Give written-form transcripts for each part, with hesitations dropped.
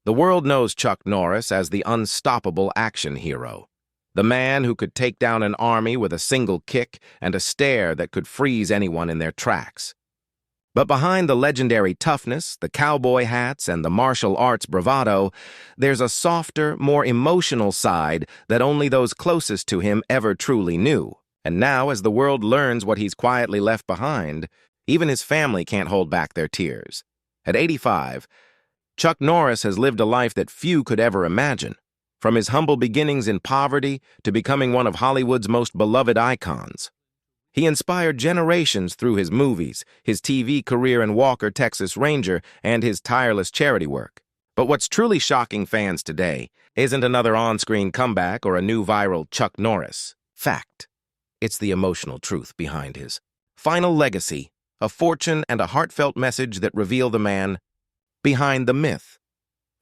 The world knows Chuck Norris as the unstoppable action hero, the man who could take down an army with a single kick and a stare that could freeze anyone in their tracks. But behind the legendary toughness, the cowboy hats, and the martial arts bravado, there's a softer, more emotional side that only those closest to him ever truly knew. And now, as the world learns what he's quietly left behind, even his family can't hold back their tears. At 85, Chuck Norris has lived a life that few could ever imagine, from his humble beginnings in poverty to becoming one of Hollywood's most beloved icons. He inspired generations through his movies, his TV career in Walker, Texas Ranger, and his tireless charity work. But what's truly shocking fans today isn't another on-screen comeback or a new viral Chuck Norris. Fact. It's the emotional truth behind his final legacy, a fortune and a heartfelt message that reveal the man behind the myth.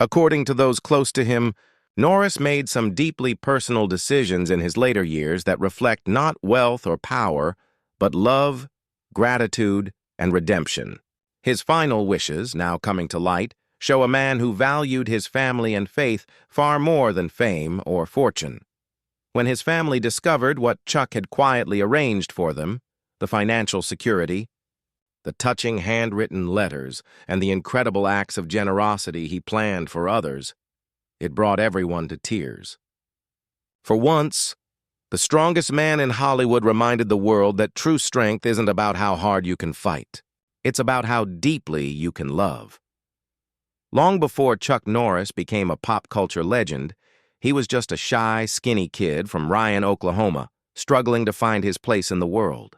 According to those close to him, Norris made some deeply personal decisions in his later years that reflect not wealth or power, but love, gratitude, and redemption. His final wishes, now coming to light, show a man who valued his family and faith far more than fame or fortune. When his family discovered what Chuck had quietly arranged for them, the financial security, the touching handwritten letters, and the incredible acts of generosity he planned for others, it brought everyone to tears. For once, the strongest man in Hollywood reminded the world that true strength isn't about how hard you can fight. It's about how deeply you can love. Long before Chuck Norris became a pop culture legend, he was just a shy, skinny kid from Ryan, Oklahoma, struggling to find his place in the world.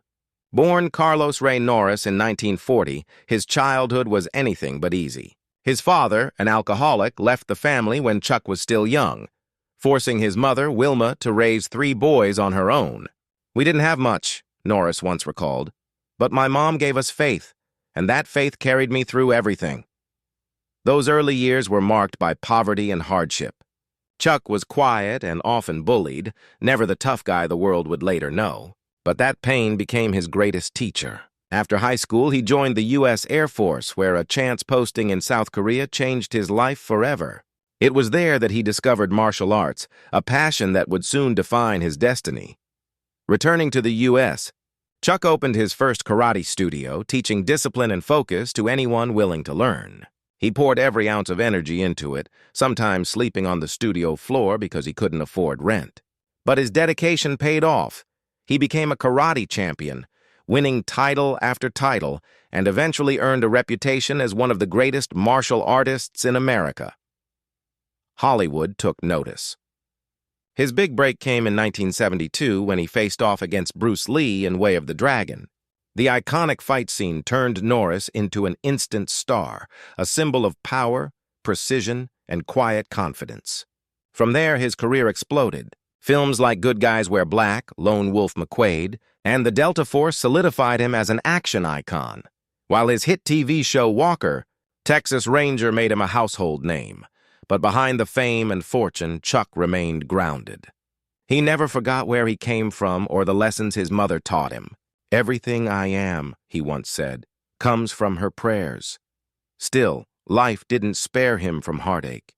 Born Carlos Ray Norris in 1940, his childhood was anything but easy. His father, an alcoholic, left the family when Chuck was still young, forcing his mother, Wilma, to raise 3 boys on her own. "We didn't have much," Norris once recalled, "but my mom gave us faith, and that faith carried me through everything." Those early years were marked by poverty and hardship. Chuck was quiet and often bullied, never the tough guy the world would later know. But that pain became his greatest teacher. After high school, he joined the U.S. Air Force, where a chance posting in South Korea changed his life forever. It was there that he discovered martial arts, a passion that would soon define his destiny. Returning to the U.S., Chuck opened his first karate studio, teaching discipline and focus to anyone willing to learn. He poured every ounce of energy into it, sometimes sleeping on the studio floor because he couldn't afford rent. But his dedication paid off. He became a karate champion, winning title after title, and eventually earned a reputation as one of the greatest martial artists in America. Hollywood took notice. His big break came in 1972 when he faced off against Bruce Lee in Way of the Dragon. The iconic fight scene turned Norris into an instant star, a symbol of power, precision, and quiet confidence. From there, his career exploded. Films like Good Guys Wear Black, Lone Wolf McQuade, and The Delta Force solidified him as an action icon. While his hit TV show Walker, Texas Ranger made him a household name. But behind the fame and fortune, Chuck remained grounded. He never forgot where he came from or the lessons his mother taught him. "Everything I am," he once said, "comes from her prayers." Still, life didn't spare him from heartache.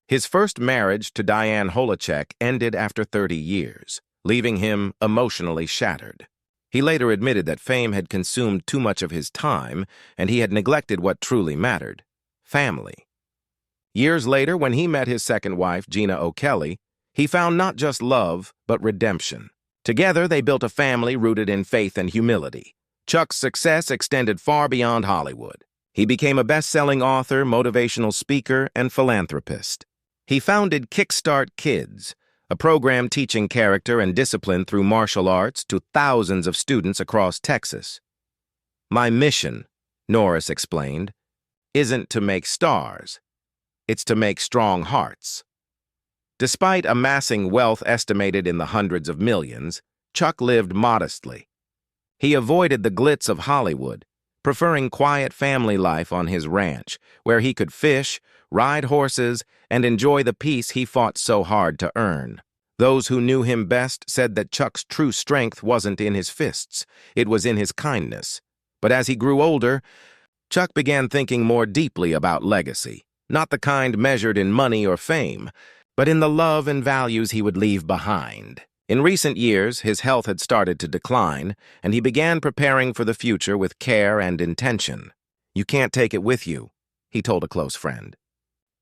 His first marriage to Diane Holacek ended after 30 years, leaving him emotionally shattered. He later admitted that fame had consumed too much of his time, and he had neglected what truly mattered: family. Years later, when he met his second wife, Gina O'Kelly, he found not just love, but redemption. Together, they built a family rooted in faith and humility. Chuck's success extended far beyond Hollywood. He became a best-selling author, motivational speaker, and philanthropist. He founded Kickstart Kids, a program teaching character and discipline through martial arts to thousands of students across Texas. "My mission," Norris explained, "isn't to make stars. It's to make strong hearts." Despite amassing wealth estimated in the hundreds of millions, Chuck lived modestly. He avoided the glitz of Hollywood, preferring quiet family life on his ranch, where he could fish, ride horses, and enjoy the peace he fought so hard to earn. Those who knew him best said that Chuck's true strength wasn't in his fists, it was in his kindness. But as he grew older, Chuck began thinking more deeply about legacy. Not the kind measured in money or fame, but in the love and values he would leave behind. In recent years, his health had started to decline, and he began preparing for the future with care and intention. "You can't take it with you," he told a close friend.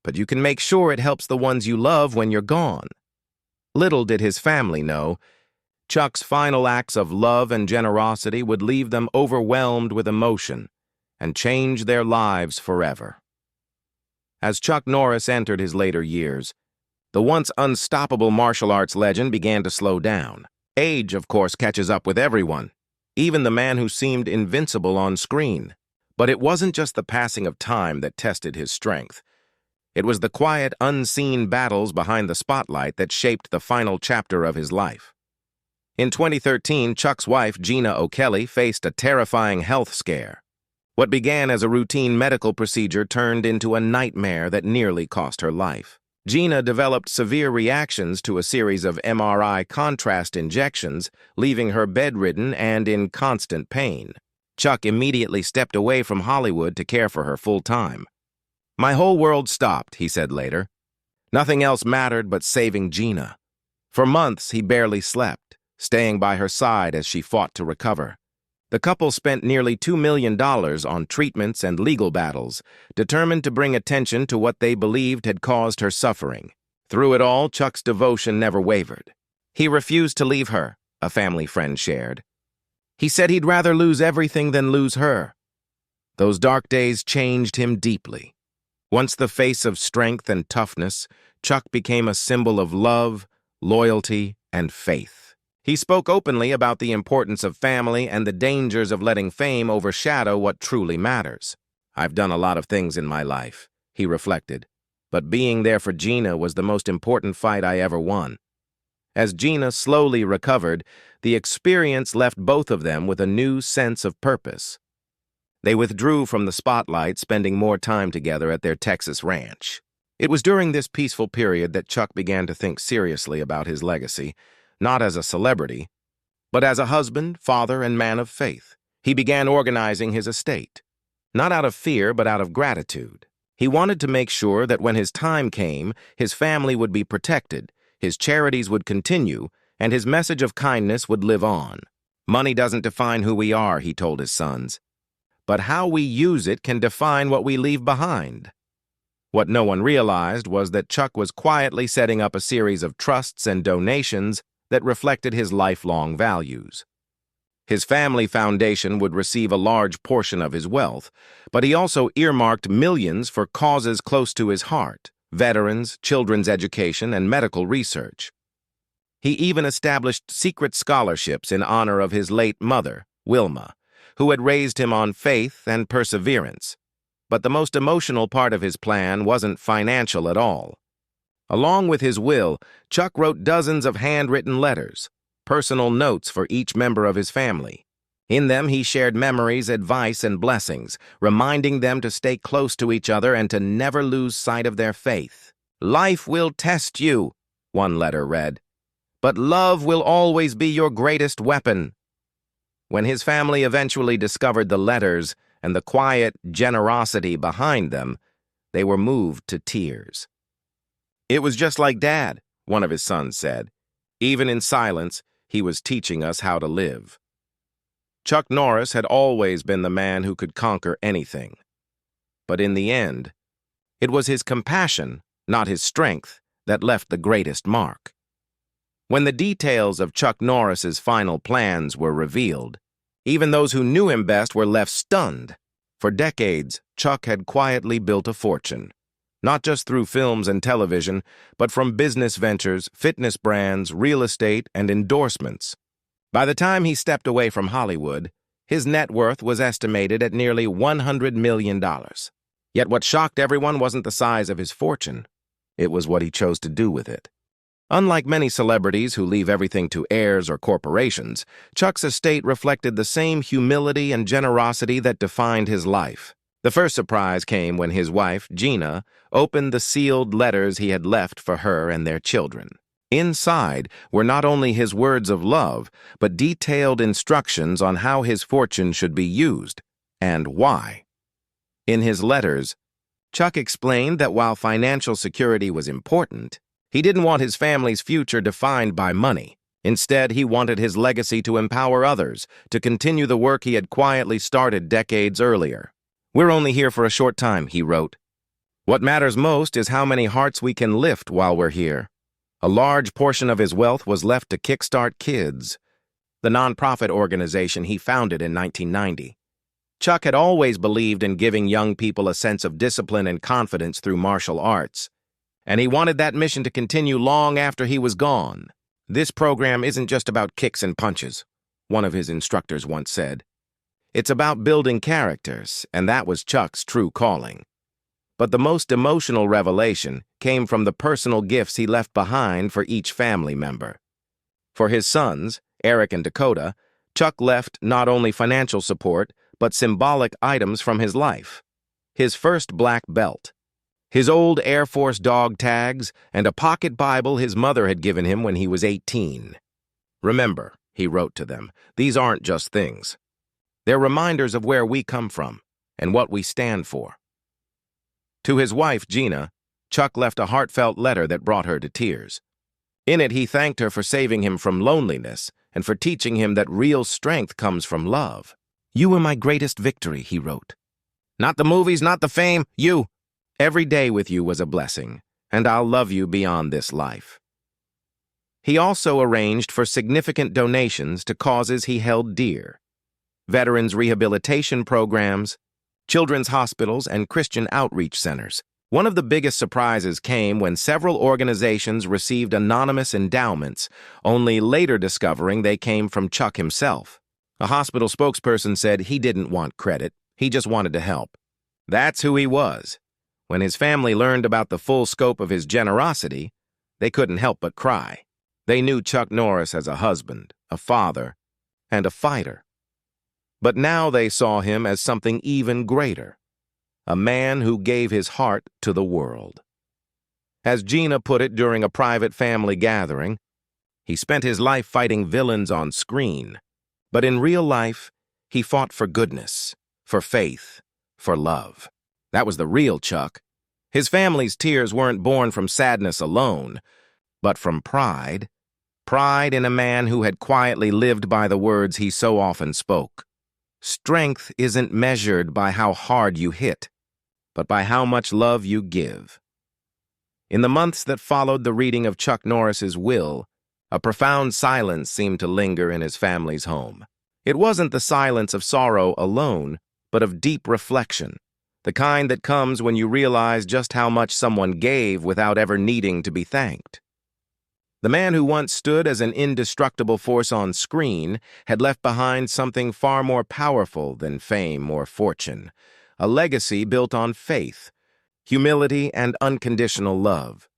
"But you can make sure it helps the ones you love when you're gone." Little did his family know, Chuck's final acts of love and generosity would leave them overwhelmed with emotion and change their lives forever. As Chuck Norris entered his later years, the once unstoppable martial arts legend began to slow down. Age, of course, catches up with everyone, even the man who seemed invincible on screen. But it wasn't just the passing of time that tested his strength. It was the quiet, unseen battles behind the spotlight that shaped the final chapter of his life. In 2013, Chuck's wife, Gina O'Kelly, faced a terrifying health scare. What began as a routine medical procedure turned into a nightmare that nearly cost her life. Gina developed severe reactions to a series of MRI contrast injections, leaving her bedridden and in constant pain. Chuck immediately stepped away from Hollywood to care for her full-time. "My whole world stopped," he said later. Nothing else mattered but saving Gina. For months, he barely slept, staying by her side as she fought to recover. The couple spent nearly $2 million on treatments and legal battles, determined to bring attention to what they believed had caused her suffering. Through it all, Chuck's devotion never wavered. He refused to leave her, a family friend shared. He said he'd rather lose everything than lose her. Those dark days changed him deeply. Once the face of strength and toughness, Chuck became a symbol of love, loyalty, and faith. He spoke openly about the importance of family and the dangers of letting fame overshadow what truly matters. "I've done a lot of things in my life," he reflected, "but being there for Gina was the most important fight I ever won." As Gina slowly recovered, the experience left both of them with a new sense of purpose. They withdrew from the spotlight, spending more time together at their Texas ranch. It was during this peaceful period that Chuck began to think seriously about his legacy, not as a celebrity, but as a husband, father, and man of faith. He began organizing his estate, not out of fear, but out of gratitude. He wanted to make sure that when his time came, his family would be protected, his charities would continue, and his message of kindness would live on. "Money doesn't define who we are," he told his sons, "but how we use it can define what we leave behind." What no one realized was that Chuck was quietly setting up a series of trusts and donations that reflected his lifelong values. His family foundation would receive a large portion of his wealth, but he also earmarked millions for causes close to his heart: veterans, children's education, and medical research. He even established secret scholarships in honor of his late mother, Wilma, who had raised him on faith and perseverance. But the most emotional part of his plan wasn't financial at all. Along with his will, Chuck wrote dozens of handwritten letters, personal notes for each member of his family. In them, he shared memories, advice, and blessings, reminding them to stay close to each other and to never lose sight of their faith. "Life will test you," one letter read, "but love will always be your greatest weapon." When his family eventually discovered the letters and the quiet generosity behind them, they were moved to tears. "It was just like Dad," one of his sons said. "Even in silence, he was teaching us how to live." Chuck Norris had always been the man who could conquer anything. But in the end, it was his compassion, not his strength, that left the greatest mark. When the details of Chuck Norris's final plans were revealed, even those who knew him best were left stunned. For decades, Chuck had quietly built a fortune, not just through films and television, but from business ventures, fitness brands, real estate, and endorsements. By the time he stepped away from Hollywood, his net worth was estimated at nearly $100 million. Yet what shocked everyone wasn't the size of his fortune. It was what he chose to do with it. Unlike many celebrities who leave everything to heirs or corporations, Chuck's estate reflected the same humility and generosity that defined his life. The first surprise came when his wife, Gina, opened the sealed letters he had left for her and their children. Inside were not only his words of love, but detailed instructions on how his fortune should be used and why. In his letters, Chuck explained that while financial security was important, he didn't want his family's future defined by money. Instead, he wanted his legacy to empower others, to continue the work he had quietly started decades earlier. "We're only here for a short time," he wrote. "What matters most is how many hearts we can lift while we're here." A large portion of his wealth was left to Kickstart Kids, the nonprofit organization he founded in 1990. Chuck had always believed in giving young people a sense of discipline and confidence through martial arts, and he wanted that mission to continue long after he was gone. "This program isn't just about kicks and punches," one of his instructors once said. "It's about building characters, and that was Chuck's true calling." But the most emotional revelation came from the personal gifts he left behind for each family member. For his sons, Eric and Dakota, Chuck left not only financial support, but symbolic items from his life. His first black belt, his old Air Force dog tags, and a pocket Bible his mother had given him when he was 18. "Remember," he wrote to them, "these aren't just things. They're reminders of where we come from and what we stand for." To his wife, Gina, Chuck left a heartfelt letter that brought her to tears. In it, he thanked her for saving him from loneliness and for teaching him that real strength comes from love. "You were my greatest victory," he wrote. "Not the movies, not the fame, you. Every day with you was a blessing, and I'll love you beyond this life." He also arranged for significant donations to causes he held dear: veterans' rehabilitation programs, children's hospitals, and Christian outreach centers. One of the biggest surprises came when several organizations received anonymous endowments, only later discovering they came from Chuck himself. A hospital spokesperson said he didn't want credit, he just wanted to help. That's who he was. When his family learned about the full scope of his generosity, they couldn't help but cry. They knew Chuck Norris as a husband, a father, and a fighter. But now they saw him as something even greater, a man who gave his heart to the world. As Gina put it during a private family gathering, he spent his life fighting villains on screen, but in real life, he fought for goodness, for faith, for love. That was the real Chuck. His family's tears weren't born from sadness alone, but from pride. Pride in a man who had quietly lived by the words he so often spoke. Strength isn't measured by how hard you hit, but by how much love you give. In the months that followed the reading of Chuck Norris's will, a profound silence seemed to linger in his family's home. It wasn't the silence of sorrow alone, but of deep reflection, the kind that comes when you realize just how much someone gave without ever needing to be thanked. The man who once stood as an indestructible force on screen had left behind something far more powerful than fame or fortune, a legacy built on faith, humility, and unconditional love.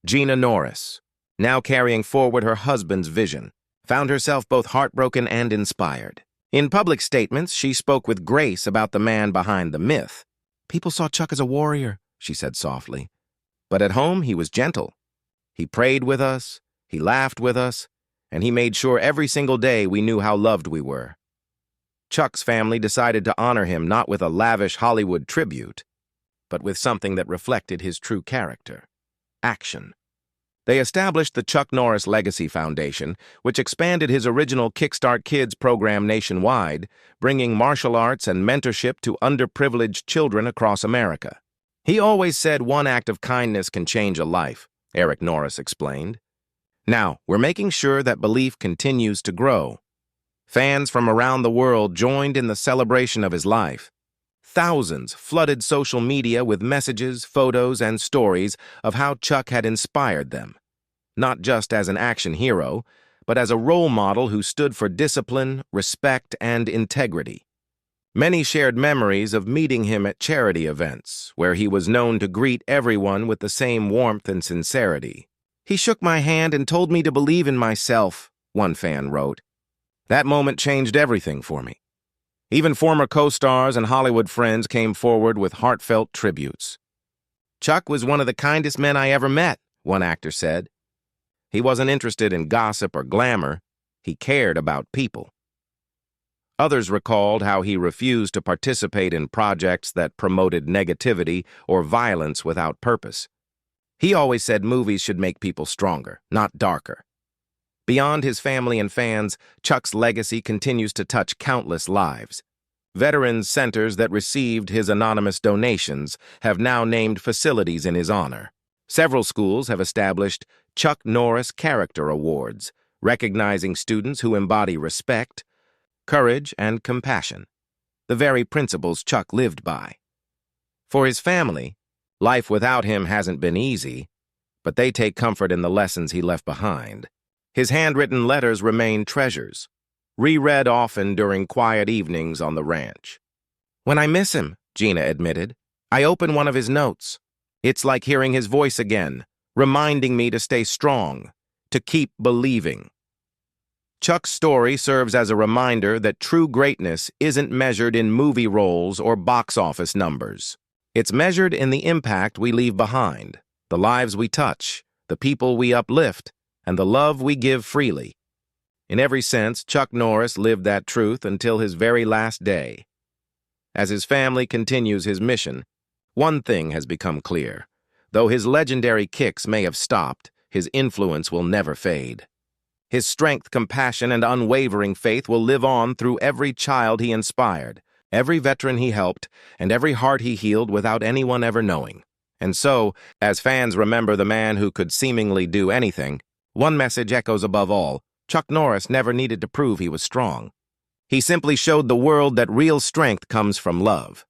Gina Norris, now carrying forward her husband's vision, found herself both heartbroken and inspired. In public statements, she spoke with grace about the man behind the myth. "People saw Chuck as a warrior," she said softly. "But at home, he was gentle. He prayed with us, he laughed with us, and he made sure every single day we knew how loved we were." Chuck's family decided to honor him not with a lavish Hollywood tribute, but with something that reflected his true character: action. They established the Chuck Norris Legacy Foundation, which expanded his original Kickstart Kids program nationwide, bringing martial arts and mentorship to underprivileged children across America. "He always said one act of kindness can change a life," Eric Norris explained. "Now, we're making sure that belief continues to grow." Fans from around the world joined in the celebration of his life. Thousands flooded social media with messages, photos, and stories of how Chuck had inspired them, not just as an action hero, but as a role model who stood for discipline, respect, and integrity. Many shared memories of meeting him at charity events, where he was known to greet everyone with the same warmth and sincerity. "He shook my hand and told me to believe in myself," one fan wrote. "That moment changed everything for me." Even former co-stars and Hollywood friends came forward with heartfelt tributes. "Chuck was one of the kindest men I ever met," one actor said. "He wasn't interested in gossip or glamour. He cared about people." Others recalled how he refused to participate in projects that promoted negativity or violence without purpose. He always said movies should make people stronger, not darker. Beyond his family and fans, Chuck's legacy continues to touch countless lives. Veterans centers that received his anonymous donations have now named facilities in his honor. Several schools have established Chuck Norris Character Awards, recognizing students who embody respect, courage, and compassion, the very principles Chuck lived by. For his family, life without him hasn't been easy, but they take comfort in the lessons he left behind. His handwritten letters remain treasures, reread often during quiet evenings on the ranch. "When I miss him," Gina admitted, "I open one of his notes. It's like hearing his voice again, reminding me to stay strong, to keep believing." Chuck's story serves as a reminder that true greatness isn't measured in movie roles or box office numbers. It's measured in the impact we leave behind, the lives we touch, the people we uplift, and the love we give freely. In every sense, Chuck Norris lived that truth until his very last day. As his family continues his mission, one thing has become clear. Though his legendary kicks may have stopped, his influence will never fade. His strength, compassion, and unwavering faith will live on through every child he inspired, every veteran he helped, and every heart he healed without anyone ever knowing. And so, as fans remember the man who could seemingly do anything, one message echoes above all: Chuck Norris never needed to prove he was strong. He simply showed the world that real strength comes from love.